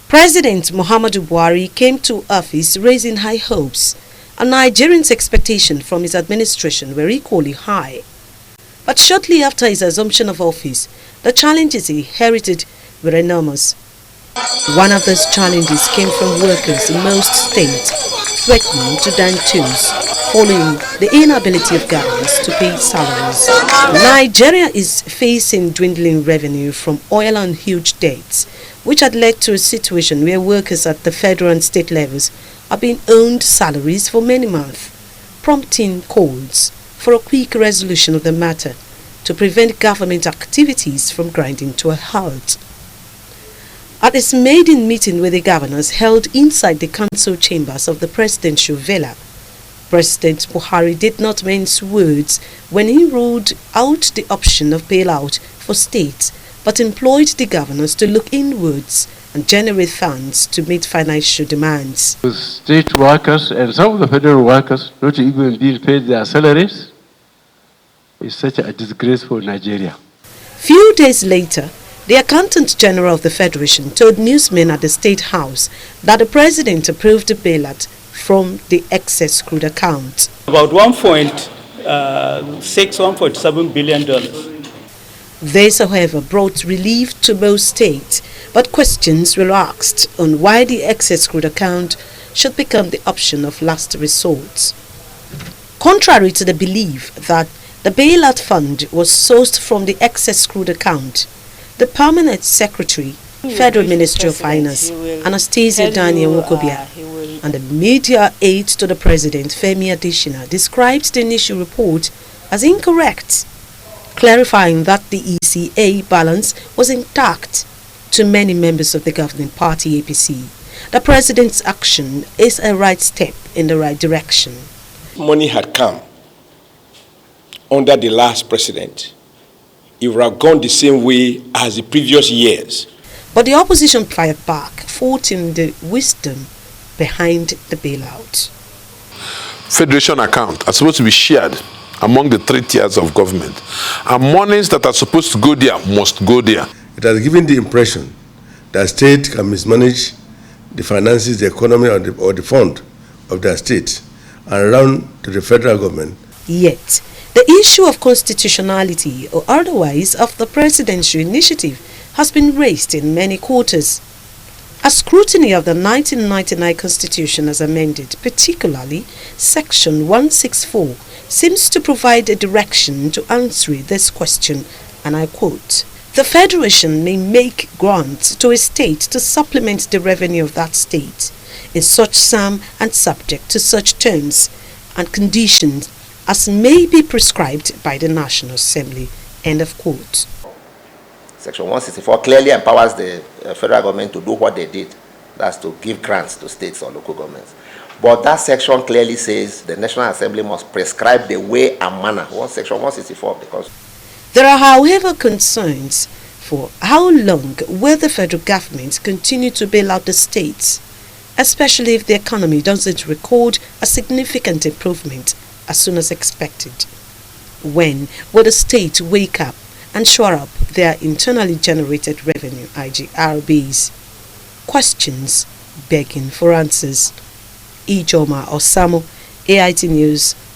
President Muhammadu Buhari came to office raising high hopes, and Nigerians' expectations from his administration were equally high. But shortly after his assumption of office, the challenges he inherited were enormous. One of those challenges came from workers in most states threatening to dine toes following the inability of governments to pay salaries. Nigeria is facing dwindling revenue from oil and huge debts, which had led to a situation where workers at the federal and state levels are being owed salaries for many months, prompting calls for a quick resolution of the matter to prevent government activities from grinding to a halt. At his maiden meeting with the governors held inside the council chambers of the presidential villa, President Buhari did not mince words when he ruled out the option of bailout for states, but employed the governors to look inwards and generate funds to meet financial demands. With state workers and some of the federal workers not even being paid their salaries is such a disgrace for Nigeria. Few days later, the Accountant General of the Federation told newsmen at the State House that the President approved the bailout from the excess crude account. About $1.7 billion. This, however, brought relief to most states, but questions were asked on why the excess crude account should become the option of last resort. Contrary to the belief that the bailout fund was sourced from the excess crude account, the Permanent Secretary, Federal Ministry of Finance, Anastasia Daniel Wokobia, and the media aide to the President, Femi Adesina, described the initial report as incorrect, clarifying that the ECA balance was intact. To many members of the governing party APC, the President's action is a right step in the right direction. Money had come under the last president. It would have gone the same way as the previous years. But the opposition fired back, faulting the wisdom behind the bailout. Federation account are supposed to be shared among the 3 tiers of government, and monies that are supposed to go there must go there. It has given the impression that state can mismanage the finances, the economy, or the fund of their state and run to the federal government. Yet, the issue of constitutionality or otherwise of the presidential initiative has been raised in many quarters. A scrutiny of the 1999 Constitution as amended, particularly Section 164, seems to provide a direction to answer this question, and I quote, "The Federation may make grants to a state to supplement the revenue of that state in such sum and subject to such terms and conditions as may be prescribed by the National Assembly." End of quote. Section 164 clearly empowers the federal government to do what they did. That's to give grants to states or local governments. But that section clearly says the National Assembly must prescribe the way and manner. Section 164, because there are, however, concerns for how long will the federal government continue to bail out the states, especially if the economy doesn't record a significant improvement as soon as expected. When will the state wake up and shore up their internally generated revenue, IGRBs? Questions begging for answers. Ijeoma Osamor, AIT News,